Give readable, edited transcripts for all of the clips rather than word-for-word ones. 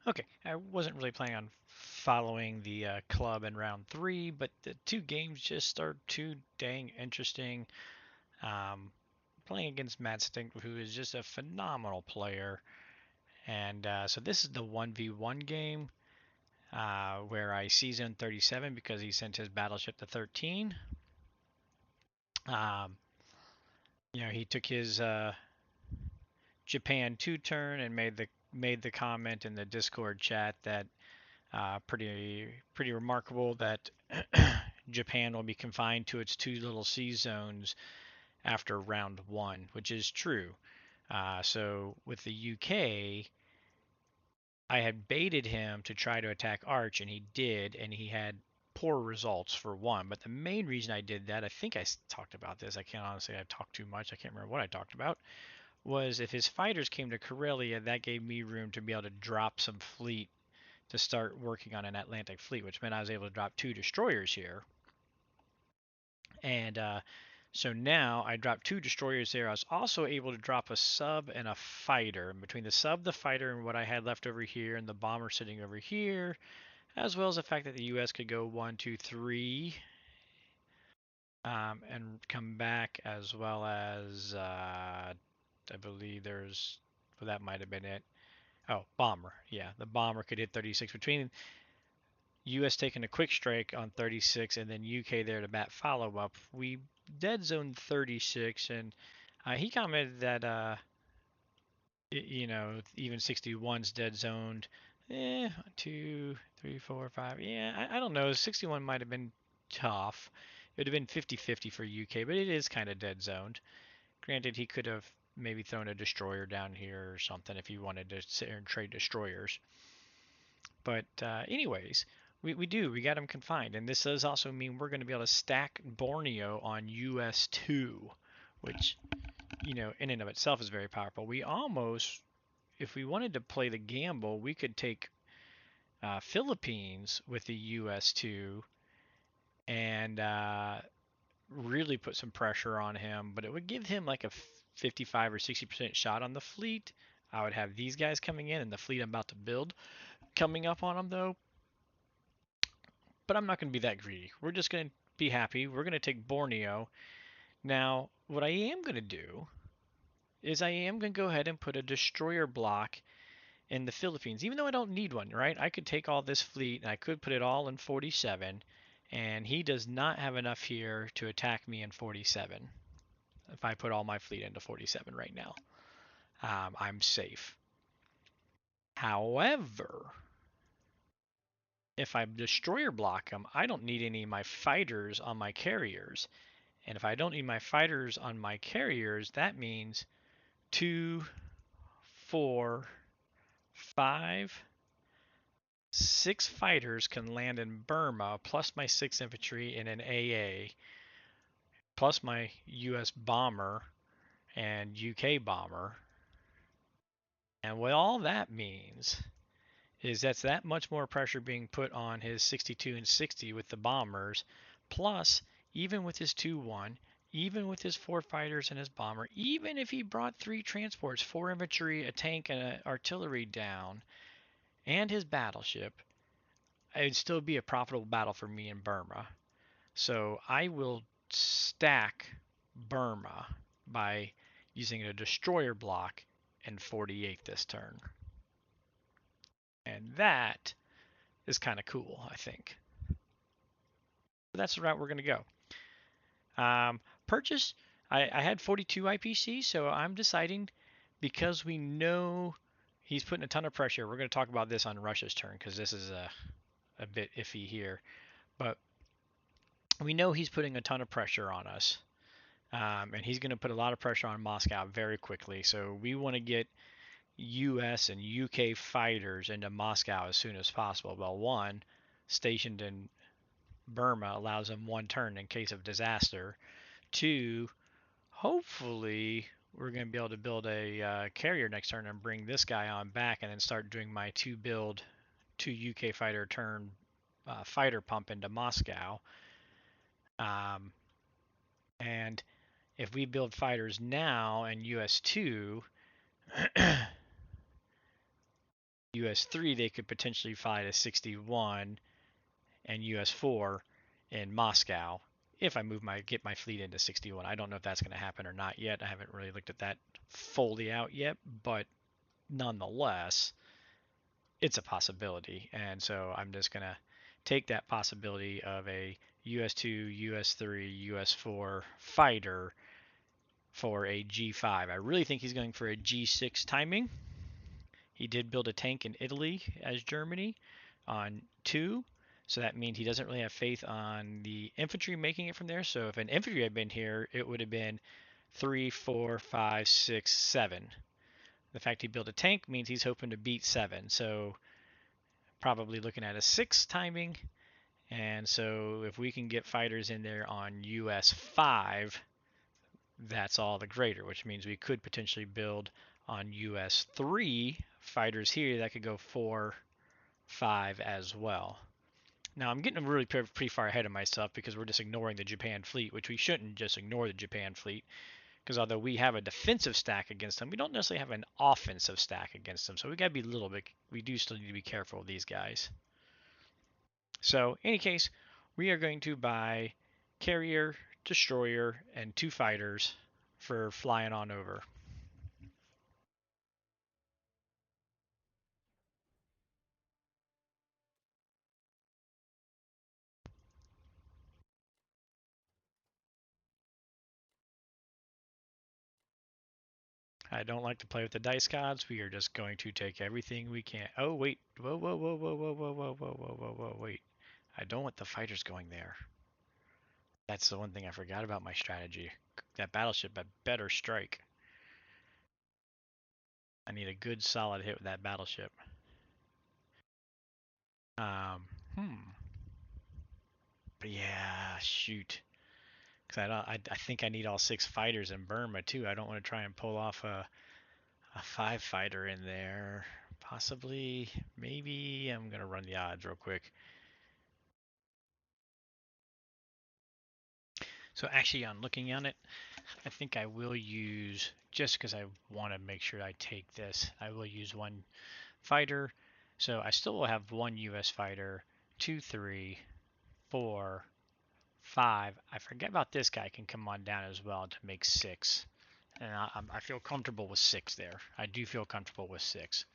Okay, I wasn't really planning on following the club in round three, but the two games just are too dang interesting. Um, Playing against Matzestinkt, who is just a phenomenal player, and so this is the 1v1 game where I seasoned 37 because he sent his battleship to 13. Um, he took his Japan 2 turn and made the comment in the Discord chat that pretty remarkable that Japan will be confined to its two little sea zones after round one, which is true. So with the UK, I had baited him to try to attack Arch, and he did, and he had poor results for one. But the main reason I did that, I think I talked about this. I can't honestly, I've talked too much. I can't remember what I talked about. Was if his fighters came to Karelia, that gave me room to be able to drop some fleet to start working on an Atlantic fleet, which meant I was able to drop two destroyers here. And so now I dropped two destroyers there. I was also able to drop a sub and a fighter. And between the sub, the fighter, and what I had left over here, and the bomber sitting over here, as well as the fact that the U.S. could go 1, 2, 3, and come back, as well as I believe well, that might have been it. Oh, bomber. Yeah, the bomber could hit 36 between U.S. taking a quick strike on 36 and then UK there to bat follow up. We dead zone 36, and he commented that even 61's dead zoned. 2, 3, 4, 5. Yeah, I don't know. 61 might have been tough. It would have been 50-50 for UK, but it is kind of dead zoned. Granted, he could have maybe thrown a destroyer down here or something if he wanted to sit here and trade destroyers. But anyways, we got him confined, and this does also mean we're going to be able to stack Borneo on US2, which in and of itself is very powerful. We almost, if we wanted to play the gamble, we could take Philippines with the US2 and really put some pressure on him, but it would give him like a 55 or 60% shot on the fleet. I would have these guys coming in and the fleet I'm about to build coming up on him though. But I'm not going to be that greedy. We're just going to be happy. We're going to take Borneo. Now, what I am going to do is I am going to go ahead and put a destroyer block in the Philippines, even though I don't need one, right? I could take all this fleet and I could put it all in 47, and he does not have enough here to attack me in 47. If I put all my fleet into 47 right now, I'm safe. However, if I destroyer block him, I don't need any of my fighters on my carriers. And if I don't need my fighters on my carriers, that means 2, 4, 5, 6 fighters can land in Burma, plus my 6 infantry in an AA, plus my US bomber and UK bomber. And what all that means is that's that much more pressure being put on his 62 and 60 with the bombers, plus even with his 2-1, even with his 4 fighters and his bomber, even if he brought 3 transports, 4 infantry, a tank, and an artillery down, and his battleship, it would still be a profitable battle for me in Burma. So I will stack Burma by using a destroyer block in 48 this turn. And that is kind of cool, I think. That's the route we're going to go. Purchase, I had 42 IPC, so I'm deciding because we know he's putting a ton of pressure. We're going to talk about this on Russia's turn because this is a bit iffy here. But we know he's putting a ton of pressure on us. And he's going to put a lot of pressure on Moscow very quickly. So we want to get US and UK fighters into Moscow as soon as possible. Well, one, stationed in Burma allows them one turn in case of disaster. Two, hopefully we're going to be able to build a carrier next turn and bring this guy on back and then start doing my two UK fighter turn fighter pump into Moscow. And if we build fighters now and US2, US3 they could potentially fly to 61 and US4 in Moscow if I get my fleet into 61. I don't know if that's going to happen or not yet. I haven't really looked at that fully out yet, but nonetheless, it's a possibility. And so I'm just going to take that possibility of a US2, US3, US4 fighter for a G5. I really think he's going for a G6 timing. He did build a tank in Italy as Germany on 2, so that means he doesn't really have faith on the infantry making it from there. So if an infantry had been here, it would have been 3, 4, 5, 6, 7. The fact he built a tank means he's hoping to beat 7. So probably looking at a 6 timing. And so if we can get fighters in there on US 5, that's all the greater, which means we could potentially build on US 3 fighters here that could go 4, 5 as well. Now I'm getting really pretty far ahead of myself because we're just ignoring the Japan fleet, which we shouldn't just ignore the Japan fleet, because although we have a defensive stack against them, we don't necessarily have an offensive stack against them. So we gotta be a little bit, we do still need to be careful of these guys. So in any case, we are going to buy carrier, destroyer, and 2 fighters for flying on over. I don't like to play with the dice gods. We are just going to take everything we can. Oh wait, whoa, whoa, whoa, whoa, whoa, whoa, whoa, whoa, whoa, whoa, whoa, wait. I don't want the fighters going there. That's the one thing I forgot about my strategy. That battleship had better strike. I need a good solid hit with that battleship. Um, hmm. But yeah, shoot. Cause I think I need all 6 fighters in Burma too. I don't want to try and pull off a 5 fighter in there. Possibly, maybe. I'm gonna run the odds real quick. So actually, on looking at it, I think I will use, just because I want to make sure I take this, I will use 1 fighter. So I still will have 1 US fighter, 2, 3, 4, 5. I forget about this guy can come on down as well to make 6. And I feel comfortable with 6 there. I do feel comfortable with 6.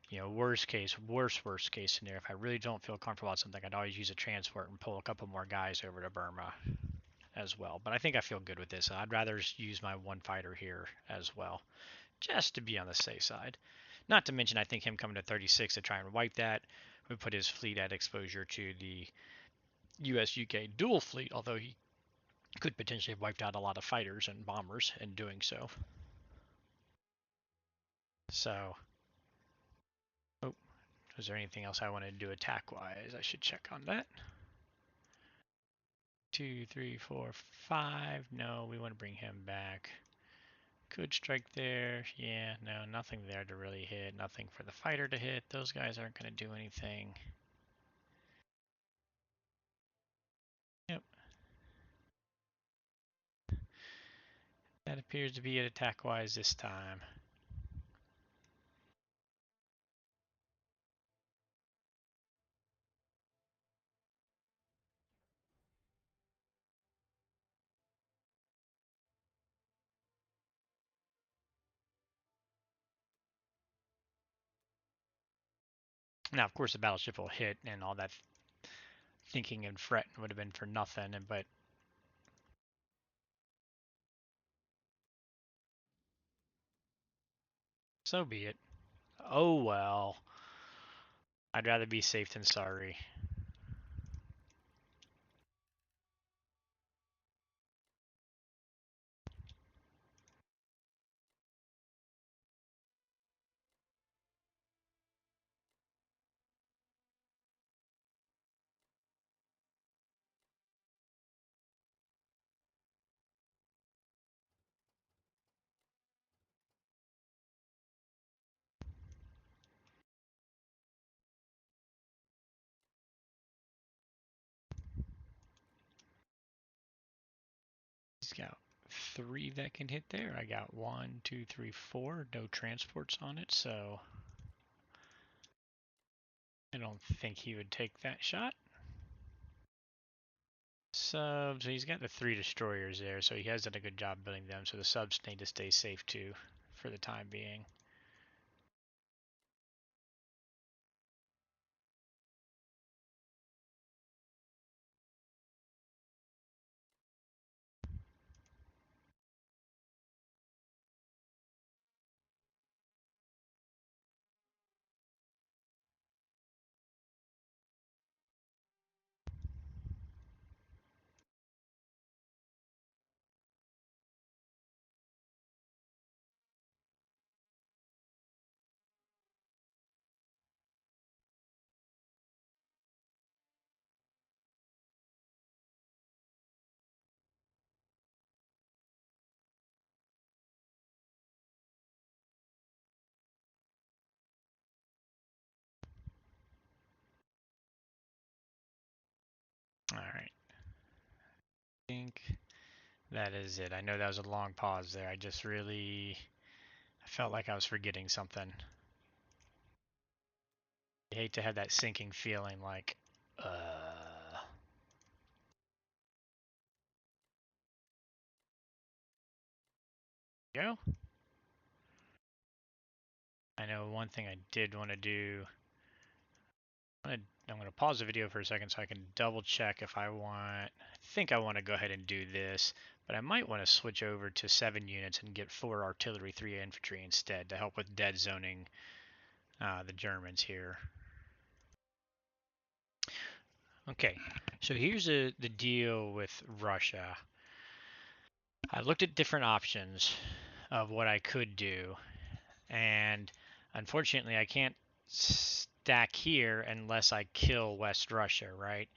You know, worst case scenario, if I really don't feel comfortable about something, I'd always use a transport and pull a couple more guys over to Burma as well. But I think I feel good with this. I'd rather use my 1 fighter here as well, just to be on the safe side. Not to mention, I think him coming to 36 to try and wipe that would put his fleet at exposure to the US UK dual fleet, although he could potentially have wiped out a lot of fighters and bombers in doing so. So, oh, is there anything else I want to do attack wise? I should check on that. 2, 3, 4, 5. No, we want to bring him back. Could strike there. Yeah, no, nothing there to really hit. Nothing for the fighter to hit. Those guys aren't going to do anything. Yep. That appears to be it attack-wise this time. Now, of course, the battleship will hit, and all that thinking and fretting would have been for nothing, but so be it. Oh well. I'd rather be safe than sorry. He's got 3 that can hit there. I got 1, 2, 3, 4. No transports on it, so I don't think he would take that shot. Subs, he's got the 3 destroyers there, so he has done a good job building them, so the subs need to stay safe too, for the time being. Alright, I think that is it. I know that was a long pause there. I just really, I felt like I was forgetting something. I hate to have that sinking feeling like, go. I know one thing I did want to do. I'm going to pause the video for a second so I can double check if I want. I think I want to go ahead and do this, but I might want to switch over to 7 units and get 4 artillery, 3 infantry instead to help with dead zoning the Germans here. Okay, so here's the deal with Russia. I looked at different options of what I could do, and unfortunately I can't stack here unless I kill West Russia, right?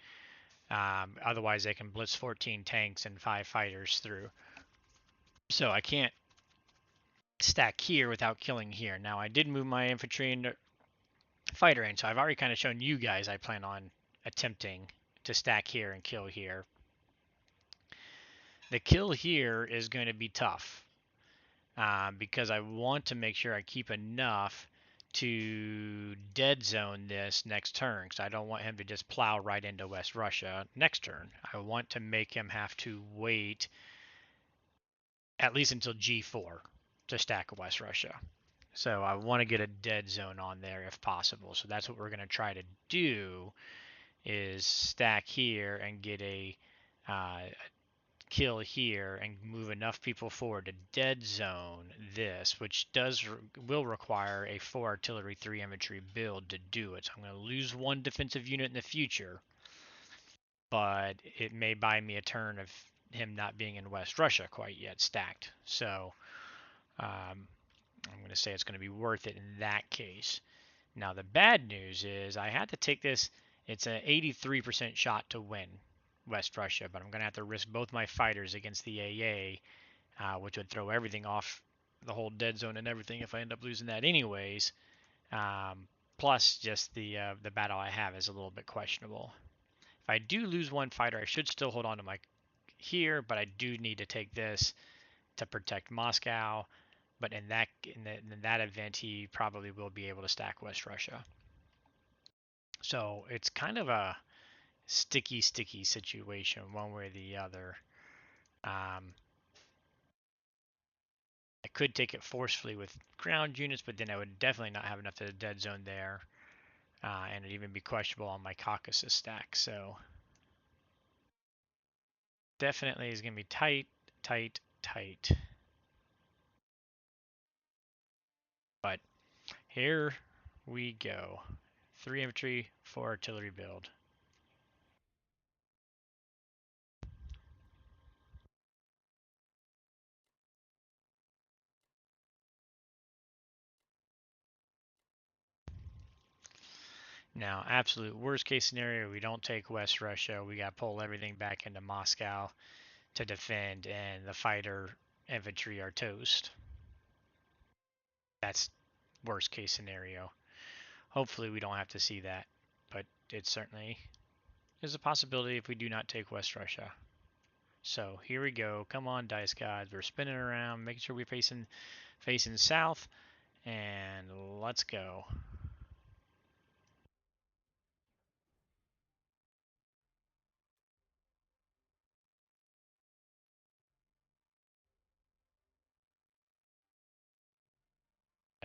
Otherwise they can blitz 14 tanks and 5 fighters through. So I can't stack here without killing here. Now I did move my infantry into fighter range, so I've already kind of shown you guys I plan on attempting to stack here and kill here. The kill here is going to be tough because I want to make sure I keep enough to dead zone this next turn, because I don't want him to just plow right into West Russia next turn. I want to make him have to wait at least until G4 to stack West Russia. So I want to get a dead zone on there if possible. So that's what we're going to try to do, is stack here and get a kill here and move enough people forward to dead zone this, which will require a 4 artillery, 3 infantry build to do it. So I'm going to lose 1 defensive unit in the future, but it may buy me a turn of him not being in West Russia quite yet stacked. So I'm going to say it's going to be worth it in that case. Now the bad news is I had to take this. It's an 83% shot to win West Russia, but I'm going to have to risk both my fighters against the AA, which would throw everything off, the whole dead zone and everything if I end up losing that anyways. Plus, just the battle I have is a little bit questionable. If I do lose 1 fighter, I should still hold on to my here, but I do need to take this to protect Moscow. But in that event, he probably will be able to stack West Russia. So it's kind of a sticky situation, one way or the other. I could take it forcefully with ground units, but then I would definitely not have enough to the dead zone there, and it'd even be questionable on my Caucasus stack. So definitely is going to be tight. But here we go. 3 infantry, 4 artillery build. Now, absolute worst case scenario, we don't take West Russia. We got to pull everything back into Moscow to defend, and the fighter infantry are toast. That's worst case scenario. Hopefully we don't have to see that, but it certainly is a possibility if we do not take West Russia. So here we go. Come on, dice gods. We're spinning around, making sure we're facing south, and let's go.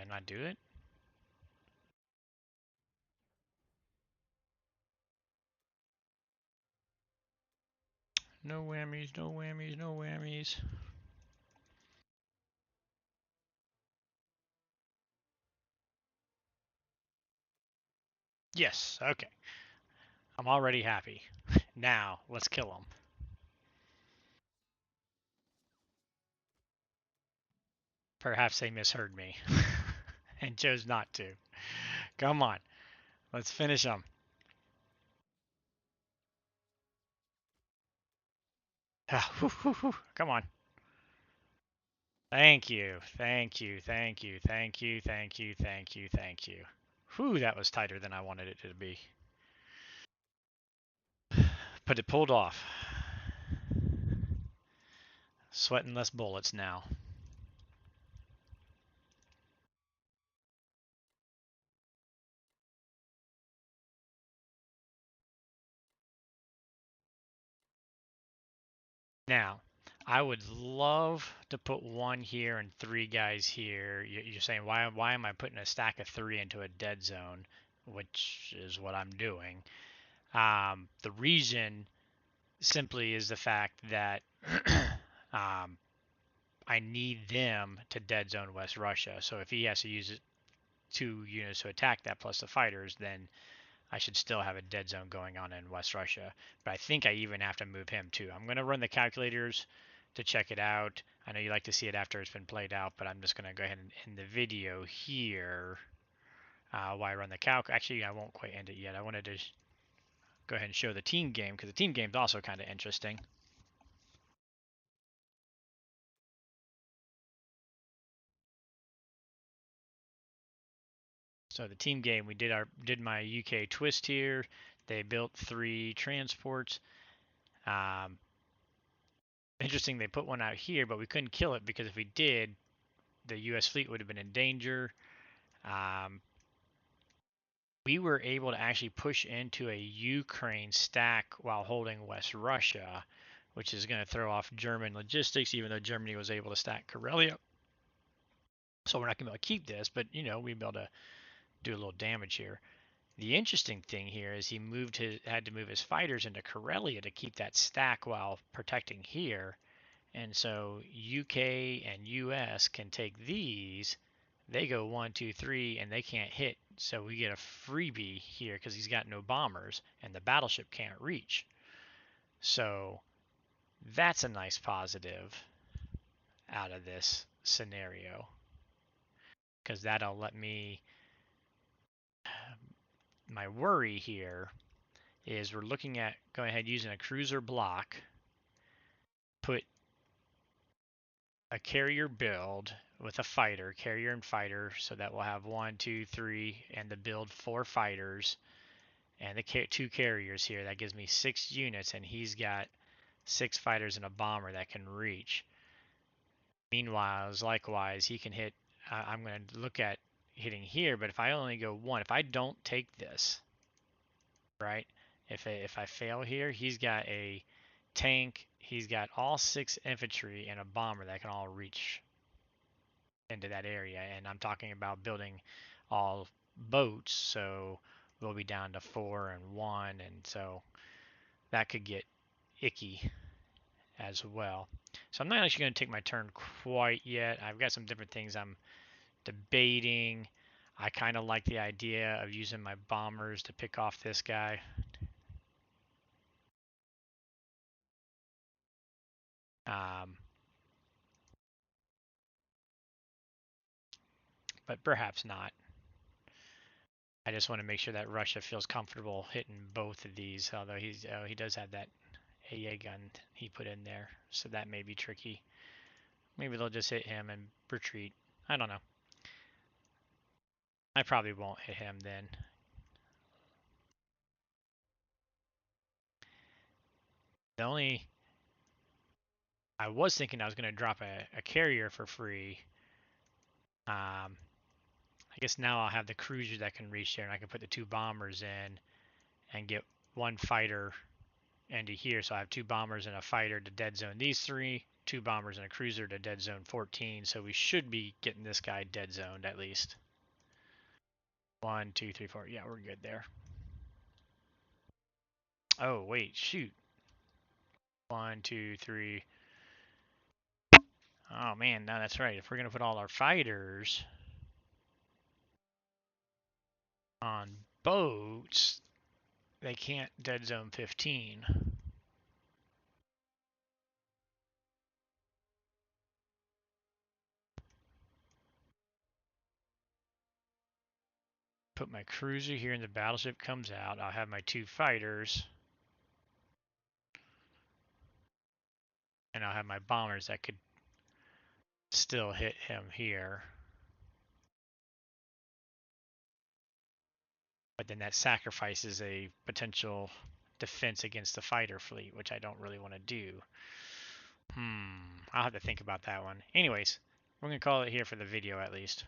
not do it? No whammies, no whammies, no whammies. Yes, okay. I'm already happy. Now, let's kill them. Perhaps they misheard me and chose not to. Come on, let's finish them. Come on. Thank you, thank you, thank you, thank you, thank you, thank you, thank you. Whew, that was tighter than I wanted it to be. But it pulled off. Sweating less bullets now. Now, I would love to put one here and three guys here. You're saying why am I putting a stack of three into a dead zone, which is what I'm doing. The reason simply is the fact that um, I need them to dead zone West Russia. So if he has to use 2 units to attack that plus the fighters, then I should still have a dead zone going on in West Russia. But I think I even have to move him too. I'm going to run the calculators to check it out. I know you like to see it after it's been played out, but I'm just going to go ahead and end the video here while I run the calc. Actually, I won't quite end it yet. I wanted to go ahead and show the team game because the team game is also kind of interesting. So the team game, we did my UK twist here. They built 3 transports. Interesting, they put one out here, but we couldn't kill it because if we did, the U.S. fleet would have been in danger. Um, we were able to actually push into a Ukraine stack while holding West Russia, which is going to throw off German logistics, even though Germany was able to stack Karelia. So we're not going to be able to keep this, but we'd be able to do a little damage here. The interesting thing here is he had to move his fighters into Karelia to keep that stack while protecting here. And so UK and US can take these. They go 1, 2, 3, and they can't hit. So we get a freebie here because he's got no bombers, and the battleship can't reach. So that's a nice positive out of this scenario because that'll let me. My worry here is we're looking at going ahead using a cruiser block, put a carrier build with a fighter, carrier and fighter, so that we'll have 1, 2, 3, and the build 4 fighters, and the 2 carriers here. That gives me 6 units, and he's got 6 fighters and a bomber that can reach. Meanwhile, likewise, he can hit. I'm going to look at hitting here, but if I only go 1, if I don't take this, right? If I fail here, he's got a tank. He's got all 6 infantry and a bomber that can all reach into that area, and I'm talking about building all boats, so we'll be down to 4 and 1, and so that could get icky as well. So I'm not actually going to take my turn quite yet. I've got some different things I'm debating. I kind of like the idea of using my bombers to pick off this guy. But perhaps not. I just want to make sure that Russia feels comfortable hitting both of these, although he does have that AA gun he put in there, so that may be tricky. Maybe they'll just hit him and retreat. I don't know. I probably won't hit him then. The only I was thinking I was going to drop a carrier for free. I guess now I'll have the cruiser that can reach there, and I can put the 2 bombers in and get 1 fighter into here. So I have 2 bombers and a fighter to dead zone these 3, 2 bombers and a cruiser to dead zone 14. So we should be getting this guy dead zoned at least. 1, 2, 3, 4. Yeah, we're good there. Oh, wait, shoot. 1, 2, 3. Oh, man, no, that's right. If we're going to put all our fighters on boats, they can't dead zone 15. Put my cruiser here and the battleship comes out. I'll have my 2 fighters. And I'll have my bombers that could still hit him here. But then that sacrifices a potential defense against the fighter fleet, which I don't really want to do. I'll have to think about that one. Anyways, we're going to call it here for the video at least.